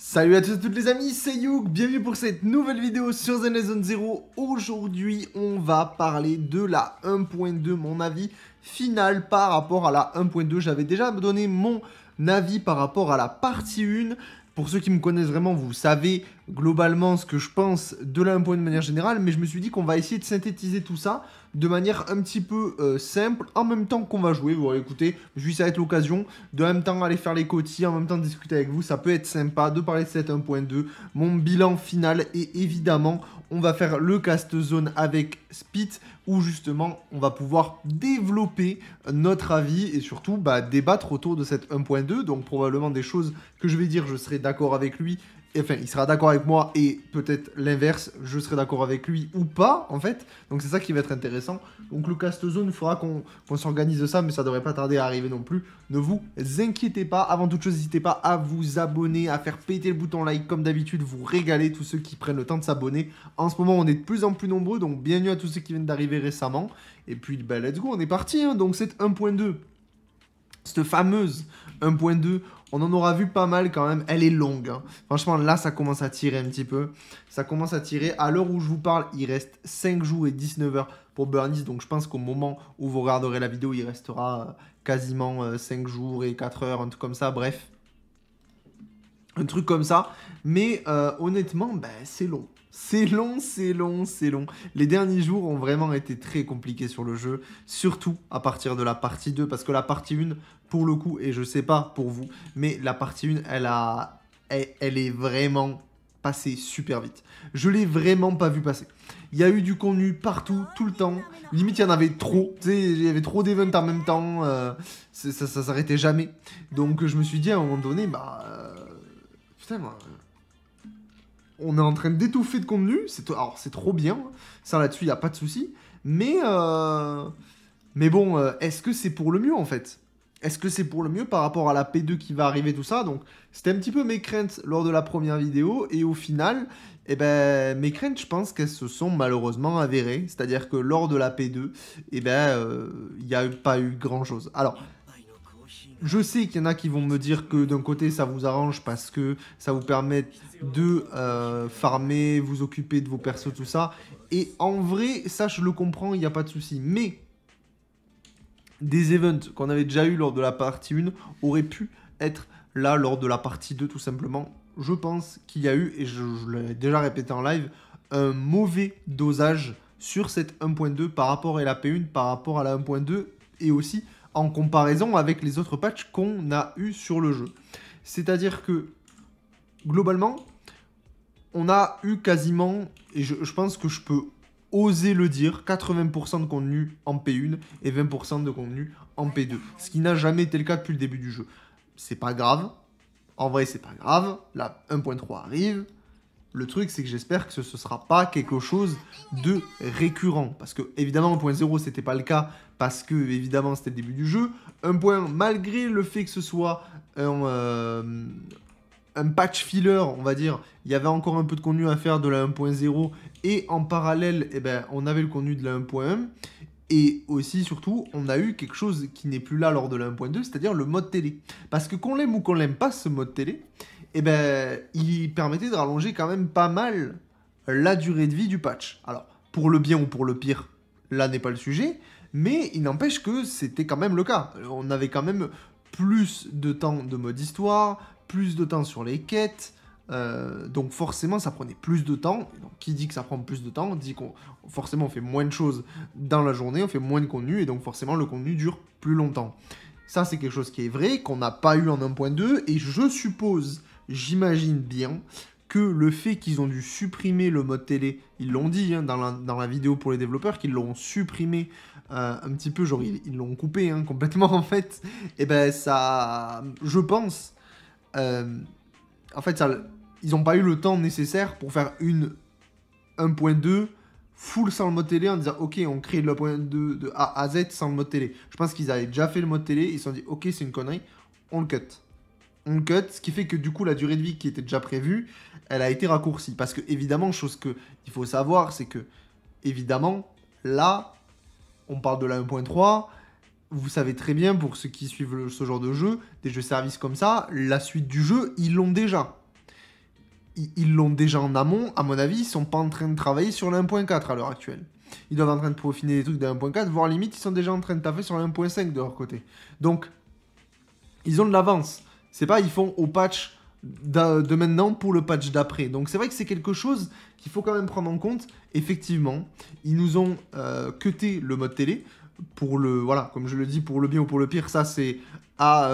Salut à tous et toutes les amis, c'est Youk, bienvenue pour cette nouvelle vidéo sur Zenless Zero. Aujourd'hui, on va parler de la 1.2, mon avis final par rapport à la 1.2. J'avais déjà donné mon avis par rapport à la partie 1. Pour ceux qui me connaissent vraiment, vous savez globalement ce que je pense de la 1.2 de manière générale, mais je me suis dit qu'on va essayer de synthétiser tout ça de manière un petit peu simple, en même temps qu'on va jouer. Vous allez écouter, je me suis dit ça va être l'occasion de en même temps aller faire les cotis, en même temps de discuter avec vous. Ça peut être sympa de parler de cette 1.2, mon bilan final, et évidemment, on va faire le cast zone avec Spit, où justement, on va pouvoir développer notre avis et surtout débattre autour de cette 1.2. Donc probablement des choses que je vais dire, je serai d'accord avec lui. Enfin, il sera d'accord avec moi et peut-être l'inverse, je serai d'accord avec lui ou pas, en fait. Donc c'est ça qui va être intéressant. Donc le cast zone, il faudra qu'on s'organise ça, mais ça devrait pas tarder à arriver non plus. Ne vous inquiétez pas. Avant toute chose, n'hésitez pas à vous abonner, à faire péter le bouton like comme d'habitude, vous régaler tous ceux qui prennent le temps de s'abonner. En ce moment, on est de plus en plus nombreux, donc bienvenue à tous ceux qui viennent d'arriver récemment. Et puis, let's go, on est parti. Hein. Donc cette 1.2, cette fameuse 1.2, on en aura vu pas mal quand même. Elle est longue. Hein. Franchement, là, ça commence à tirer un petit peu. Ça commence à tirer. À l'heure où je vous parle, il reste 5 jours et 19 heures pour Burnies. Donc, je pense qu'au moment où vous regarderez la vidéo, il restera quasiment 5 jours et 4 heures, un truc comme ça. Bref, un truc comme ça. Mais honnêtement, c'est long. C'est long, c'est long, c'est long. Les derniers jours ont vraiment été très compliqués sur le jeu, surtout à partir de la partie 2, parce que la partie 1, pour le coup, et je sais pas pour vous, mais la partie 1, elle est vraiment passée super vite. Je l'ai vraiment pas vu passer. Il y a eu du contenu partout, tout le temps. Limite, il y en avait trop. Tu sais, il y avait trop d'events en même temps. Ça s'arrêtait jamais. Donc, je me suis dit à un moment donné, putain, moi... On est en train d'étouffer de contenu, alors c'est trop bien, ça là-dessus il n'y a pas de souci, mais bon, est-ce que c'est pour le mieux en fait? Est-ce que c'est pour le mieux par rapport à la P2 qui va arriver, tout ça? Donc c'était un petit peu mes craintes lors de la première vidéo, et au final, mes craintes je pense qu'elles se sont malheureusement avérées, c'est-à-dire que lors de la P2, il n'y a pas eu grand-chose. Alors, je sais qu'il y en a qui vont me dire que d'un côté ça vous arrange parce que ça vous permet de farmer, vous occuper de vos persos, tout ça. Et en vrai, ça je le comprends, il n'y a pas de souci. Mais des events qu'on avait déjà eu lors de la partie 1 auraient pu être là lors de la partie 2 tout simplement. Je pense qu'il y a eu, et je l'ai déjà répété en live, un mauvais dosage sur cette 1.2 par rapport à la P1, par rapport à la 1.2 et aussi en comparaison avec les autres patchs qu'on a eu sur le jeu. C'est-à-dire que, globalement, on a eu quasiment, et je pense que je peux oser le dire, 80% de contenu en P1 et 20% de contenu en P2. Ce qui n'a jamais été le cas depuis le début du jeu. C'est pas grave. En vrai, c'est pas grave. La 1.3 arrive. Le truc, c'est que j'espère que ce ne sera pas quelque chose de récurrent. Parce que, évidemment, 1.0, c'était pas le cas. Parce que, évidemment, c'était le début du jeu. Malgré le fait que ce soit un patch filler, on va dire, il y avait encore un peu de contenu à faire de la 1.0. Et en parallèle, on avait le contenu de la 1.1. Et aussi, surtout, on a eu quelque chose qui n'est plus là lors de la 1.2, c'est-à-dire le mode télé. Parce que qu'on l'aime ou qu'on l'aime pas, ce mode télé, il permettait de rallonger quand même pas mal la durée de vie du patch. Alors, pour le bien ou pour le pire, là n'est pas le sujet, mais il n'empêche que c'était quand même le cas. On avait quand même plus de temps de mode histoire, plus de temps sur les quêtes, donc forcément ça prenait plus de temps. Donc, qui dit que ça prend plus de temps dit qu'on forcément on fait moins de choses dans la journée, on fait moins de contenu, et donc forcément le contenu dure plus longtemps. Ça c'est quelque chose qui est vrai, qu'on n'a pas eu en 1.2, et je suppose, j'imagine bien, que le fait qu'ils ont dû supprimer le mode télé, ils l'ont dit hein, dans la vidéo pour les développeurs, qu'ils l'ont supprimé un petit peu, genre ils l'ont coupé hein, complètement en fait, ça, je pense, en fait ça, ils n'ont pas eu le temps nécessaire pour faire une 1.2 full sans le mode télé en disant ok on crée le 1.2 de A à Z sans le mode télé. Je pense qu'ils avaient déjà fait le mode télé, ils se sont dit ok c'est une connerie, on le cut. On cut, ce qui fait que du coup la durée de vie qui était déjà prévue, elle a été raccourcie. Parce que évidemment, chose que il faut savoir, c'est que évidemment, là, on parle de la 1.3, vous savez très bien, pour ceux qui suivent ce genre de jeu, des jeux services comme ça, la suite du jeu, ils l'ont déjà. ils l'ont déjà en amont, à mon avis, ils sont pas en train de travailler sur le 1.4 à l'heure actuelle. Ils doivent en train de peaufiner des trucs de 1.4, voire limite, ils sont déjà en train de taffer sur le 1.5 de leur côté. Donc, ils ont de l'avance. C'est pas, ils font au patch de maintenant pour le patch d'après. Donc, c'est vrai que c'est quelque chose qu'il faut quand même prendre en compte. Effectivement, ils nous ont cuté le mode télé. Pour le, voilà, comme je le dis, pour le bien ou pour le pire, ça c'est à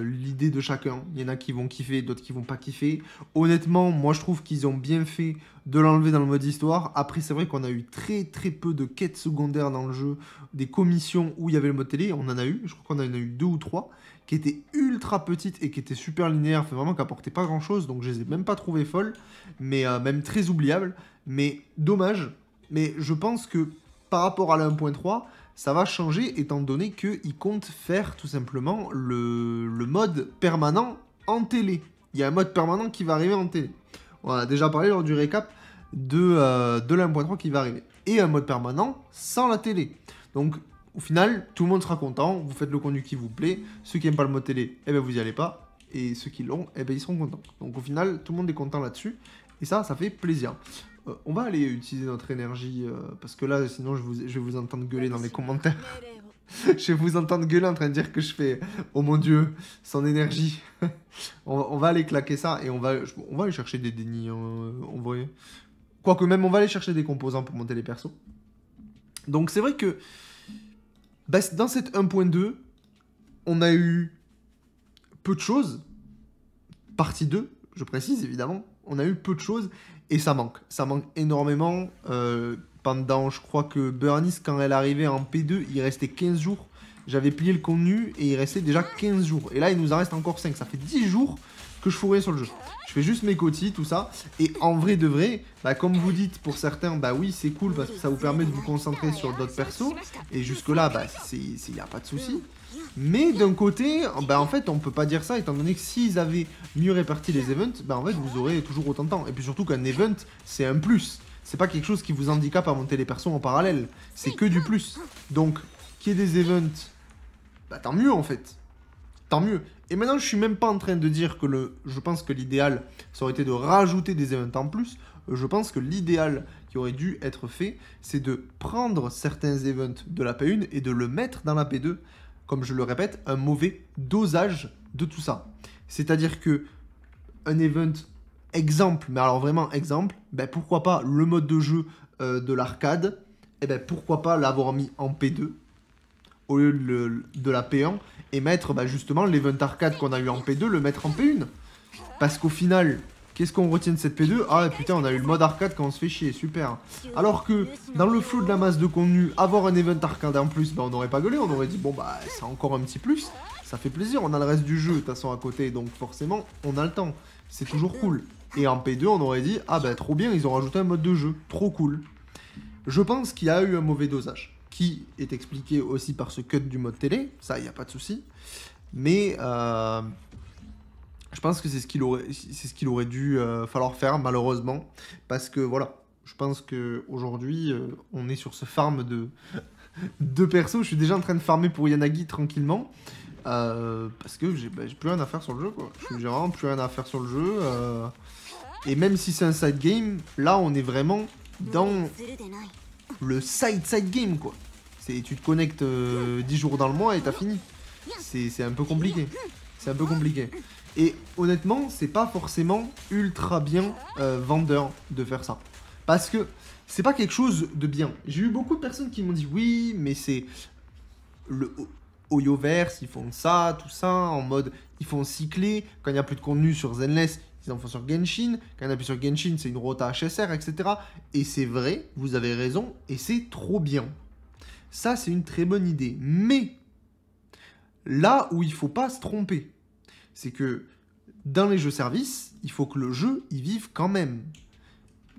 l'idée de chacun. Il y en a qui vont kiffer, d'autres qui vont pas kiffer. Honnêtement, moi je trouve qu'ils ont bien fait de l'enlever dans le mode histoire. Après, c'est vrai qu'on a eu très peu de quêtes secondaires dans le jeu, des commissions où il y avait le mode télé. On en a eu, je crois qu'on en a eu 2 ou 3, qui étaient ultra petites et qui étaient super linéaires, enfin, vraiment qui apportaient pas grand chose, donc je les ai même pas trouvées folles, mais même très oubliables. Mais dommage, mais je pense que par rapport à la 1.3, ça va changer étant donné qu'ils comptent faire tout simplement le mode permanent en télé. Il y a un mode permanent qui va arriver en télé. On a déjà parlé lors du récap de la 1.3 qui va arriver. Et un mode permanent sans la télé. Donc au final, tout le monde sera content, vous faites le contenu qui vous plaît. Ceux qui n'aiment pas le mode télé, eh ben vous n'y allez pas. Et ceux qui l'ont, eh ben ils seront contents. Donc au final, tout le monde est content là-dessus. Et ça fait plaisir. On va aller utiliser notre énergie, parce que là, sinon, je vais vous entendre gueuler dans les commentaires. Je vais vous entendre gueuler en train de dire que je fais « Oh mon Dieu, son énergie !» On va aller claquer ça, et on va aller chercher des dénis, en vrai. Quoique même, on va aller chercher des composants pour monter les persos. Donc c'est vrai que, bah, dans cette 1.2, on a eu peu de choses. Partie 2, je précise évidemment. On a eu peu de choses. Et ça manque énormément. Pendant, je crois que Burnice, quand elle arrivait en P2, il restait 15 jours. J'avais plié le contenu et il restait déjà 15 jours. Et là, il nous en reste encore 5. Ça fait 10 jours que je fous rien sur le jeu. Je fais juste mes cotis, tout ça. Et en vrai de vrai, bah, comme vous dites, pour certains, bah oui, c'est cool parce que ça vous permet de vous concentrer sur d'autres persos. Et jusque-là, bah, il n'y a pas de souci. Mais d'un côté, bah en fait, on peut pas dire ça, étant donné que s'ils avaient mieux réparti les events, bah en fait, vous aurez toujours autant de temps. Et puis surtout qu'un event, c'est un plus. C'est pas quelque chose qui vous handicape à monter les persos en parallèle. C'est que du plus. Donc, qu'il y ait des events, bah tant mieux en fait. Tant mieux. Et maintenant, je suis même pas en train de dire que je pense que l'idéal, ça aurait été de rajouter des events en plus. Je pense que l'idéal qui aurait dû être fait, c'est de prendre certains events de la P1 et de le mettre dans la P2. Comme je le répète, un mauvais dosage de tout ça. C'est-à-dire que un event exemple, mais alors vraiment exemple, ben pourquoi pas le mode de jeu de l'arcade, et ben pourquoi pas l'avoir mis en P2 au lieu de la P1 et mettre justement l'event arcade qu'on a eu en P2, le mettre en P1. Parce qu'au final, qu'est-ce qu'on retient de cette P2? Ah putain, on a eu le mode arcade quand on se fait chier, super. Alors que dans le flot de la masse de contenu, avoir un event arcade en plus, on n'aurait pas gueulé, on aurait dit bon bah c'est encore un petit plus, ça fait plaisir, on a le reste du jeu de toute façon à côté, donc forcément on a le temps, c'est toujours cool. Et en P2 on aurait dit ah bah trop bien, ils ont rajouté un mode de jeu, trop cool. Je pense qu'il y a eu un mauvais dosage, qui est expliqué aussi par ce cut du mode télé, ça y a pas de souci, mais je pense que c'est ce qu'il aurait dû falloir faire, malheureusement. Parce que, voilà, je pense qu'aujourd'hui, on est sur ce farm de persos. Je suis déjà en train de farmer pour Yanagi tranquillement. Parce que j'ai plus rien à faire sur le jeu, quoi. J'ai vraiment plus rien à faire sur le jeu. Et même si c'est un side game, là, on est vraiment dans le side game, quoi. Tu te connectes 10 jours dans le mois et t'as fini. C'est un peu compliqué. C'est un peu compliqué. Et honnêtement, c'est pas forcément ultra bien vendeur de faire ça. Parce que c'est pas quelque chose de bien. J'ai eu beaucoup de personnes qui m'ont dit oui, mais c'est le Oyoverse, ils font ça, tout ça, en mode ils font cycler. Quand il n'y a plus de contenu sur Zenless, ils en font sur Genshin. Quand il n'y a plus sur Genshin, c'est une rota HSR, etc. Et c'est vrai, vous avez raison, et c'est trop bien. Ça, c'est une très bonne idée. Mais là où il faut pas se tromper, c'est que dans les jeux services, il faut que le jeu y vive quand même.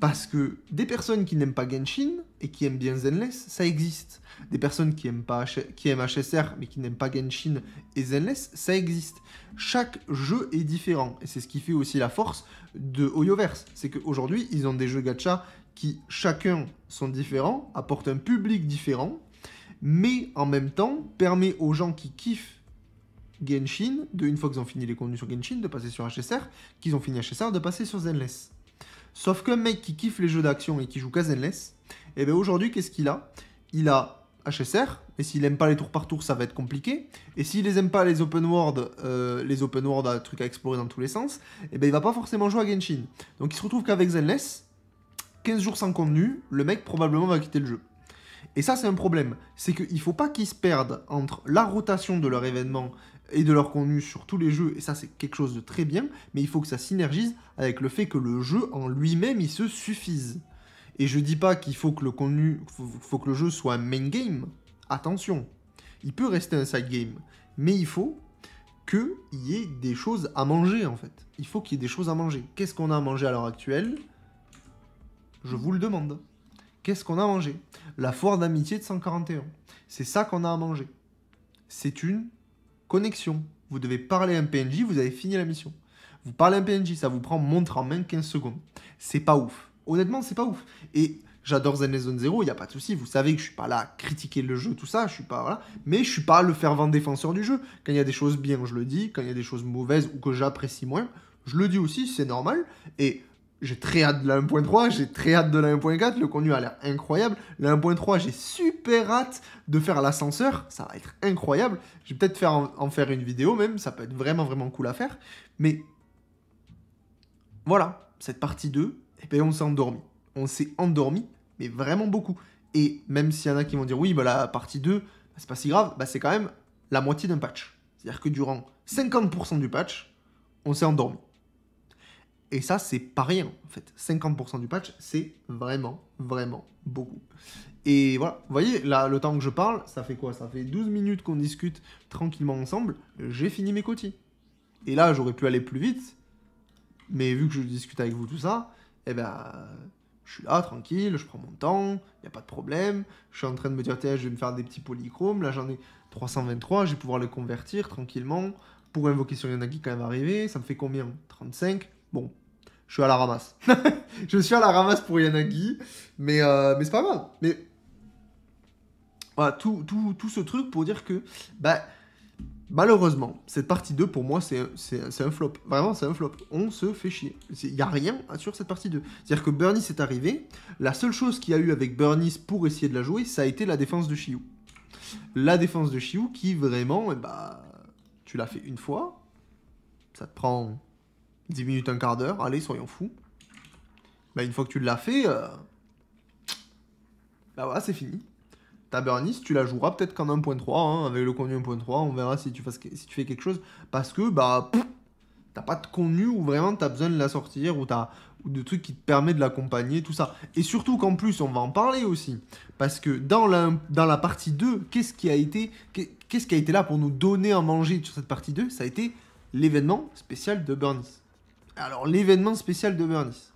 Parce que des personnes qui n'aiment pas Genshin et qui aiment bien Zenless, ça existe. Des personnes qui aiment HSR mais qui n'aiment pas Genshin et Zenless, ça existe. Chaque jeu est différent. Et c'est ce qui fait aussi la force de Oyoverse. C'est qu'aujourd'hui, ils ont des jeux gacha qui, chacun, sont différents, apportent un public différent, mais en même temps, permet aux gens qui kiffent Genshin, une fois qu'ils ont fini les contenus sur Genshin, de passer sur HSR, qu'ils ont fini HSR, de passer sur Zenless. Sauf qu'un mec qui kiffe les jeux d'action et qui joue qu'à Zenless, et bien aujourd'hui, qu'est-ce qu'il a? Il a HSR, et s'il aime pas les tours par tour, ça va être compliqué. Et s'il les aime pas les open world à trucs à explorer dans tous les sens, et ben il va pas forcément jouer à Genshin. Donc il se retrouve qu'avec Zenless, 15 jours sans contenu, le mec probablement va quitter le jeu. Et ça c'est un problème, c'est qu'il faut pas qu'ils se perdent entre la rotation de leur événement et de leur contenu sur tous les jeux, et ça c'est quelque chose de très bien, mais il faut que ça synergise avec le fait que le jeu en lui-même il se suffise. Et je dis pas qu'il faut que le contenu, faut que le jeu soit un main game. Attention, il peut rester un side game, mais il faut qu'il y ait des choses à manger en fait. Il faut qu'il y ait des choses à manger. Qu'est-ce qu'on a à manger à l'heure actuelle? Je vous le demande. Qu'est-ce qu'on a à manger? La foire d'amitié de 141. C'est ça qu'on a à manger. C'est une connexion. Vous devez parler à un PNJ, vous avez fini la mission. Vous parlez à un PNJ, ça vous prend montre en main 15 secondes. C'est pas ouf. Honnêtement, c'est pas ouf. Et j'adore Zenless Zone Zero, il n'y a pas de souci. Vous savez que je suis pas là à critiquer le jeu, tout ça. Je suis pas voilà. Mais je suis pas le fervent défenseur du jeu. Quand il y a des choses bien, je le dis. Quand il y a des choses mauvaises ou que j'apprécie moins, je le dis aussi, c'est normal. Et j'ai très hâte de la 1.3, j'ai très hâte de la 1.4. Le contenu a l'air incroyable. La 1.3, j'ai super hâte de faire l'ascenseur. Ça va être incroyable. Je vais peut-être en faire une vidéo même. Ça peut être vraiment, vraiment cool à faire. Mais voilà, cette partie 2. Et bien on s'est endormi. On s'est endormi, mais vraiment beaucoup. Et même s'il y en a qui vont dire, oui, bah la partie 2, bah, c'est pas si grave, bah, c'est quand même la moitié d'un patch. C'est-à-dire que durant 50% du patch, on s'est endormi. Et ça, c'est pas rien, en fait. 50% du patch, c'est vraiment, vraiment beaucoup. Et voilà, vous voyez, là, le temps que je parle, ça fait quoi? Ça fait 12 minutes qu'on discute tranquillement ensemble. J'ai fini mes quotis. Et là, j'aurais pu aller plus vite. Mais vu que je discute avec vous tout ça, eh ben, je suis là, tranquille, je prends mon temps, il n'y a pas de problème. Je suis en train de me dire, tiens, je vais me faire des petits polychromes. Là, j'en ai 323, je vais pouvoir les convertir tranquillement. Pour invoquer sur Yanagi quand même arrivé, ça me fait combien? 35. Bon, je suis à la ramasse. Je suis à la ramasse pour Yanagi, mais c'est pas grave. Mais voilà, tout ce truc pour dire que, bah, malheureusement, cette partie 2, pour moi, c'est un flop. Vraiment, c'est un flop. On se fait chier. Il n'y a rien sur cette partie 2. C'est-à-dire que Burnice est arrivé. La seule chose qu'il y a eu avec Burnice pour essayer de la jouer, ça a été la défense de Shiyu. La défense de Shiyu qui, vraiment, bah, tu l'as fait une fois. Ça te prend 10 minutes, un quart d'heure. Allez, soyons fous. Bah, une fois que tu l'as fait, bah voilà, c'est fini. Ta Burnice, tu la joueras peut-être qu'en 1.3, hein, avec le contenu 1.3, on verra si tu fais quelque chose, parce que bah t'as pas de contenu où vraiment t'as besoin de la sortir, ou de trucs qui te permettent de l'accompagner, tout ça. Et surtout qu'en plus, on va en parler aussi, parce que dans la partie 2, qu'est-ce qui a été là pour nous donner à manger sur cette partie 2? Ça a été l'événement spécial de Burnice. Alors, l'événement spécial de Burnice.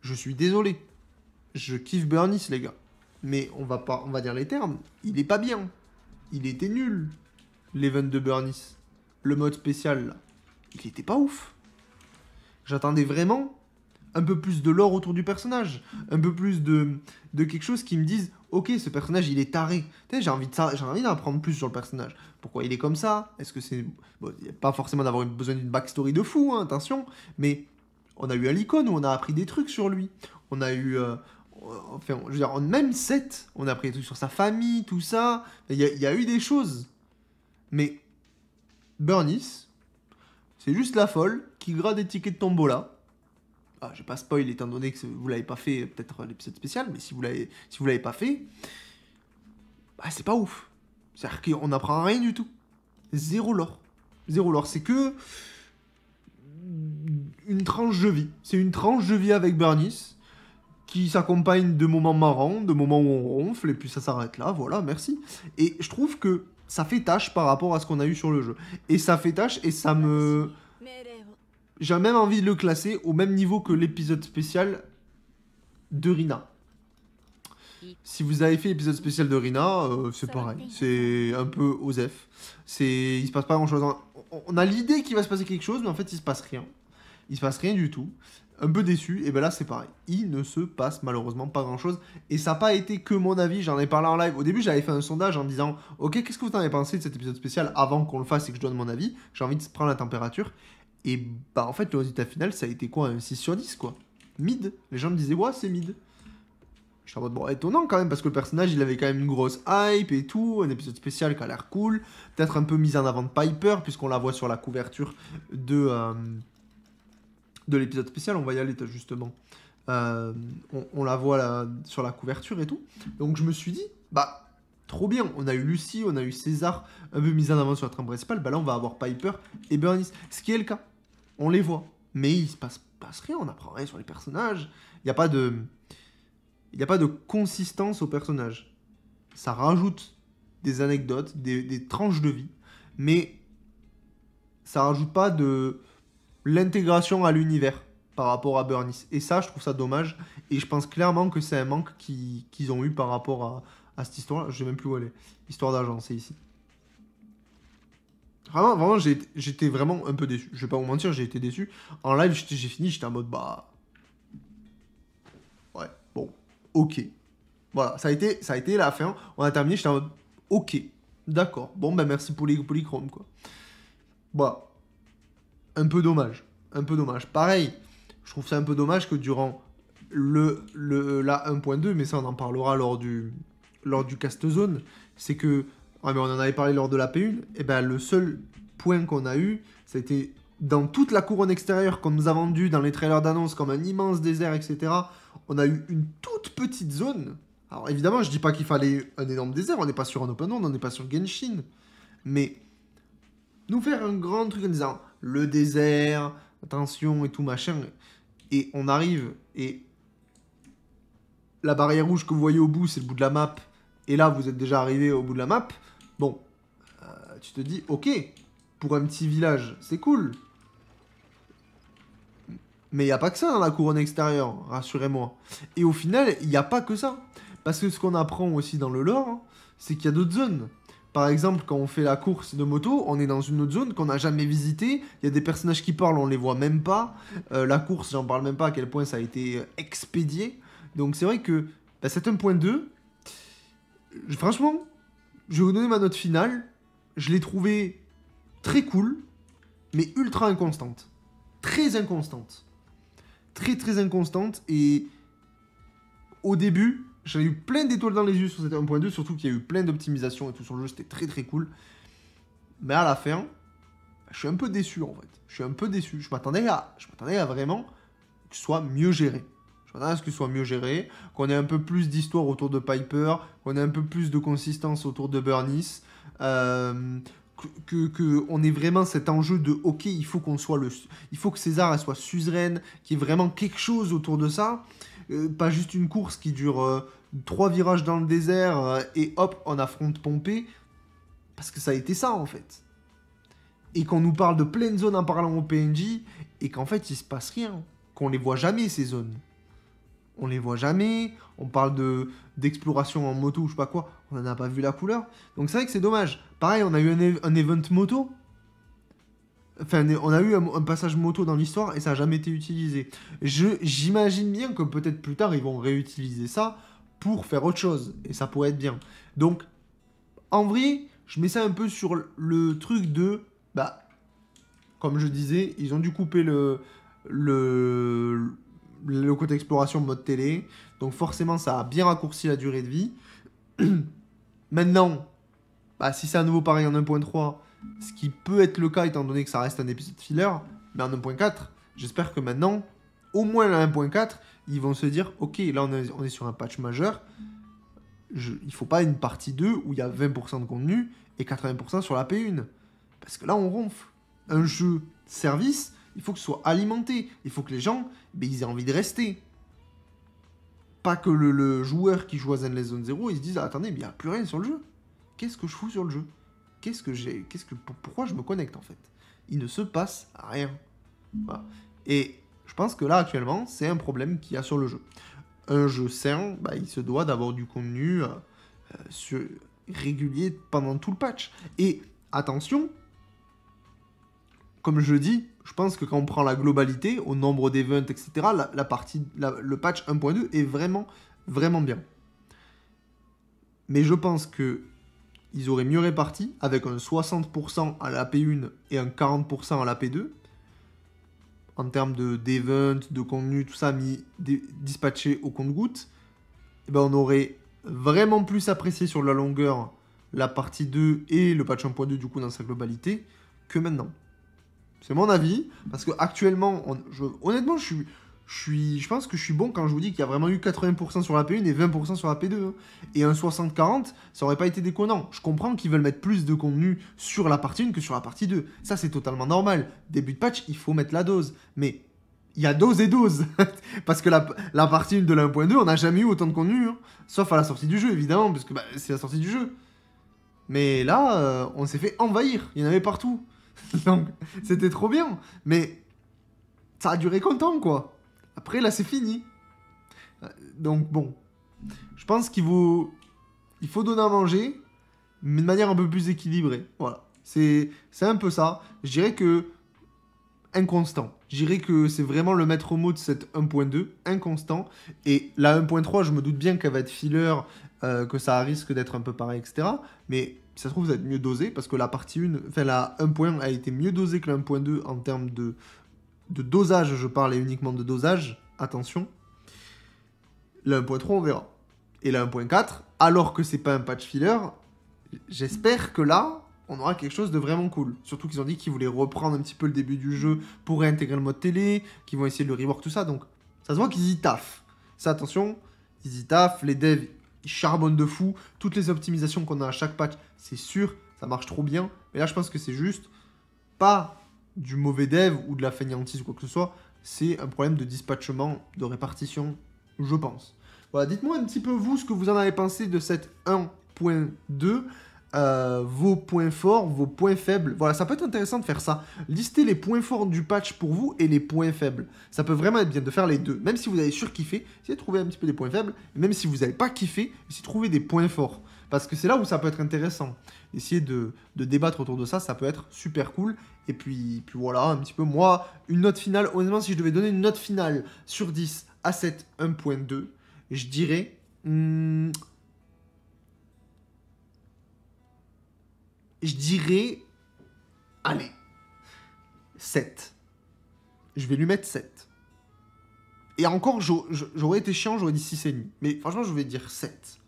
Je suis désolé. Je kiffe Burnice, les gars. Mais on va dire les termes, il est pas bien. Il était nul, l'event de Burnice. Le mode spécial, là. Il était pas ouf. J'attendais vraiment un peu plus de lore autour du personnage. Un peu plus de quelque chose qui me dise, ok, ce personnage, il est taré. J'ai envie d'en apprendre plus sur le personnage. Pourquoi il est comme ça? Est-ce que c'est... Bon, il n'y a pas forcément d'avoir besoin d'une backstory de fou, hein, attention. Mais on a eu un icône où on a appris des trucs sur lui. On a eu... Enfin, je veux dire, en même set, on a appris des trucs sur sa famille, tout ça. Il y a eu des choses. Mais Burnice, c'est juste la folle qui grade des tickets de tombola. Ah, je vais pas spoil étant donné que vous l'avez pas fait, peut-être l'épisode spécial, mais si vous l'avez pas fait, bah c'est pas ouf. C'est-à-dire qu'on apprend rien du tout. Zéro lore. Zéro lore. C'est que une tranche de vie. C'est une tranche de vie avec Burnice qui s'accompagne de moments marrants, de moments où on ronfle, et puis ça s'arrête là, voilà, merci. Et je trouve que ça fait tâche par rapport à ce qu'on a eu sur le jeu. Et ça fait tâche, et ça me... J'ai même envie de le classer au même niveau que l'épisode spécial de Rina. Si vous avez fait l'épisode spécial de Rina, c'est pareil. C'est un peu osef. Il se passe pas grand-chose. On a l'idée qu'il va se passer quelque chose, mais en fait, il se passe rien. Il se passe rien du tout. Un peu déçu, et ben là c'est pareil. Il ne se passe malheureusement pas grand chose. Et ça n'a pas été que mon avis, j'en ai parlé en live. Au début j'avais fait un sondage en disant ok, qu'est-ce que vous en avez pensé de cet épisode spécial avant qu'on le fasse et que je donne mon avis. J'ai envie de prendre la température. Et bah en fait, le résultat final, ça a été quoi? Un 6 sur 10, quoi. Mid. Les gens me disaient, ouais, c'est mid. Je suis en mode, bon, étonnant quand même, parce que le personnage, il avait quand même une grosse hype et tout, un épisode spécial qui a l'air cool. Peut-être un peu mise en avant de Piper, puisqu'on la voit sur la couverture de l'épisode spécial. On va y aller, justement. On la voit là, sur la couverture et tout. Donc je me suis dit, bah, trop bien. On a eu Lucy, on a eu César, un peu mise en avant sur la trame principale. Bah là, on va avoir Piper et Bernice. Ce qui est le cas. On les voit. Mais il se passe rien, on n'apprend rien sur les personnages. Il n'y a pas de... Il n'y a pas de consistance au personnage. Ça rajoute des anecdotes, des tranches de vie, mais ça rajoute pas de l'intégration à l'univers par rapport à Bernice. Et ça, je trouve ça dommage. Et je pense clairement que c'est un manque qu'ils ont eu par rapport à cette histoire. Je sais même plus où elle est. Histoire d'agent, c'est ici. Vraiment, j'étais vraiment un peu déçu. Je vais pas vous mentir, j'ai été déçu. En live, j'ai fini, j'étais en mode, bah... Ouais, bon, ok. Voilà, ça a été la fin. On a terminé, j'étais en mode, ok, d'accord. Bon, ben merci pour les polychromes, quoi. Voilà. Un peu dommage. Un peu dommage. Pareil, je trouve ça un peu dommage que durant la 1.2, mais ça on en parlera lors du cast zone, c'est que, ah mais on en avait parlé lors de la P1, et ben le seul point qu'on a eu, ça a été dans toute la couronne extérieure qu'on nous a vendue dans les trailers d'annonce comme un immense désert, etc. On a eu une toute petite zone. Alors évidemment, je dis pas qu'il fallait un énorme désert, on n'est pas sur un open world, on n'est pas sur Genshin, mais nous faire un grand truc en disant le désert, attention et tout machin, et on arrive et la barrière rouge que vous voyez au bout, c'est le bout de la map, et là vous êtes déjà arrivé au bout de la map, bon, tu te dis ok, pour un petit village, c'est cool. Mais il n'y a pas que ça dans la couronne extérieure, rassurez-moi. Et au final, il n'y a pas que ça. Parce que ce qu'on apprend aussi dans le lore, hein, c'est qu'il y a d'autres zones. Par exemple, quand on fait la course de moto, on est dans une autre zone qu'on n'a jamais visitée. Il y a des personnages qui parlent, on les voit même pas. La course, j'en parle même pas à quel point ça a été expédié. Donc c'est vrai que bah, cet 1.2, franchement, je vais vous donner ma note finale. Je l'ai trouvé très cool, mais ultra inconstante. Très inconstante. Très inconstante, et au début, j'avais eu plein d'étoiles dans les yeux sur cette 1.2, surtout qu'il y a eu plein d'optimisations et tout sur le jeu, c'était très cool. Mais à la fin, je suis un peu déçu en fait. Je suis un peu déçu. Je m'attendais à vraiment que ce soit mieux géré. Je m'attendais à ce que ce soit mieux géré, qu'on ait un peu plus d'histoire autour de Piper, qu'on ait un peu plus de consistance autour de Bernice, on ait vraiment cet enjeu de ok, il faut que César elle soit suzeraine, qu'il y ait vraiment quelque chose autour de ça, pas juste une course qui dure 3 virages dans le désert et hop on affronte Pompée, parce que ça a été ça en fait, et qu'on nous parle de pleine zones en parlant au PNJ et qu'en fait il se passe rien, qu'on les voit jamais ces zones. On les voit jamais, on parle d'exploration en moto ou je sais pas quoi, on n'en a pas vu la couleur. Donc c'est vrai que c'est dommage. Pareil, on a eu un event moto. Enfin, on a eu un passage moto dans l'histoire et ça n'a jamais été utilisé. J'imagine bien que peut-être plus tard, ils vont réutiliser ça pour faire autre chose. Et ça pourrait être bien. Donc, en vrai, je mets ça un peu sur le truc de... Bah, comme je disais, ils ont dû couper le côté exploration mode télé. Donc forcément, ça a bien raccourci la durée de vie. Maintenant, bah, si c'est à nouveau pareil en 1.3, ce qui peut être le cas étant donné que ça reste un épisode filler, mais en 1.4, j'espère que maintenant, au moins la 1.4, ils vont se dire, ok, là on est sur un patch majeur, il faut pas une partie 2 où il y a 20% de contenu et 80% sur la P1. Parce que là on ronfle. Un jeu service, il faut que ce soit alimenté. Il faut que les gens, ils aient envie de rester. Pas que le joueur qui joue à Zenless Zone Zero, il se dise, ah, attendez, mais il n'y a plus rien sur le jeu. Qu'est-ce que je fous sur le jeu? Pourquoi je me connecte en fait? Il ne se passe rien. Voilà. Et je pense que là actuellement, c'est un problème qu'il y a sur le jeu. Un jeu sain, bah, il se doit d'avoir du contenu régulier pendant tout le patch. Et attention, comme je dis, je pense que quand on prend la globalité, au nombre d'events, etc., le patch 1.2 est vraiment bien. Mais je pense que ils auraient mieux réparti avec un 60% à la P1 et un 40% à la P2. en termes d'event, de contenu, tout ça mis dispatché au compte-gouttes, eh ben on aurait vraiment plus apprécié sur la longueur la partie 2 et le patch 1.2 du coup dans sa globalité que maintenant. C'est mon avis, parce que actuellement, honnêtement, je pense que je suis bon quand je vous dis qu'il y a vraiment eu 80% sur la P1 et 20% sur la P2. Hein. Et un 60-40, ça aurait pas été déconnant. Je comprends qu'ils veulent mettre plus de contenu sur la partie 1 que sur la partie 2. Ça, c'est totalement normal. Début de patch, il faut mettre la dose. Mais il y a dose et dose. Parce que la partie 1 de la 1.2, on n'a jamais eu autant de contenu. Hein. Sauf à la sortie du jeu, évidemment, parce que bah, c'est la sortie du jeu. Mais là, on s'est fait envahir. Il y en avait partout. Donc, c'était trop bien. Mais ça a duré combien, quoi. Après, là, c'est fini. Donc, bon. Je pense il faut donner à manger, mais de manière un peu plus équilibrée. Voilà. C'est un peu ça. Je dirais que inconstant. Je dirais que c'est vraiment le maître mot de cette 1.2, inconstant. Et la 1.3, je me doute bien qu'elle va être filler, que ça risque d'être un peu pareil, etc. Mais si ça se trouve, ça va être mieux dosé, parce que la partie 1, enfin la 1.1 a été mieux dosée que la 1.2 en termes de dosage, je parlais uniquement de dosage, attention. La 1.3, on verra. Et la 1.4, alors que c'est pas un patch filler, j'espère que là, on aura quelque chose de vraiment cool. Surtout qu'ils ont dit qu'ils voulaient reprendre un petit peu le début du jeu pour réintégrer le mode télé, qu'ils vont essayer de le rework, tout ça. Donc, ça se voit qu'ils y taffent. Ça, attention, ils y taffent. Les devs, ils charbonnent de fou. Toutes les optimisations qu'on a à chaque patch, c'est sûr, ça marche trop bien. Mais là, je pense que c'est juste pas du mauvais dev ou de la fainéantise ou quoi que ce soit. C'est un problème de dispatchement, de répartition, je pense. Voilà, dites-moi un petit peu, vous, ce que vous en avez pensé de cette 1.2. Vos points forts, vos points faibles. Voilà, ça peut être intéressant de faire ça. Lister les points forts du patch pour vous et les points faibles. Ça peut vraiment être bien de faire les deux. Même si vous avez surkiffé, essayez de trouver un petit peu des points faibles. Et même si vous n'avez pas kiffé, essayez de trouver des points forts. Parce que c'est là où ça peut être intéressant. Essayer de débattre autour de ça, ça peut être super cool. Et puis voilà, un petit peu. Moi, une note finale, honnêtement, si je devais donner une note finale sur 10 à cette 1.2, je dirais... je dirais... Allez. 7. Je vais lui mettre 7. Et encore, j'aurais été chiant, j'aurais dit 6,5. Mais franchement, je vais dire 7.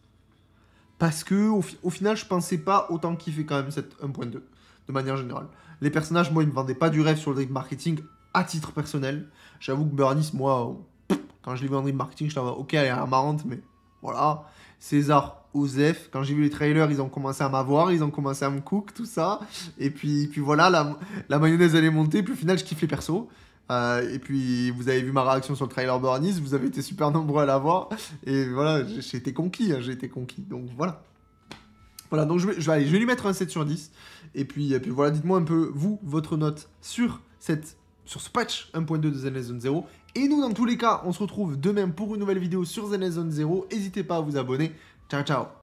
Parce que au final, je pensais pas autant kiffer quand même cette 1.2. De manière générale. Les personnages, moi, ils me vendaient pas du rêve sur le drip marketing à titre personnel. J'avoue que Burnice, moi, quand je l'ai vu en drip marketing, je t'en ok, elle est marrante, mais voilà. César, Osef, quand j'ai vu les trailers, ils ont commencé à m'avoir, ils ont commencé à me cook, tout ça. Et puis voilà, la mayonnaise, elle est montée, puis au final, je kiffe les persos. Et puis, vous avez vu ma réaction sur le trailer Burnice, vous avez été super nombreux à la voir. Et voilà, j'ai été conquis, hein, j'ai été conquis. Donc voilà. Voilà, donc je vais lui mettre un 7 sur 10. Et puis voilà, dites-moi un peu, vous, votre note sur ce patch 1.2 de Zenless Zone 0. Et nous, dans tous les cas, on se retrouve demain pour une nouvelle vidéo sur Zenless Zone 0. N'hésitez pas à vous abonner. Ciao, ciao.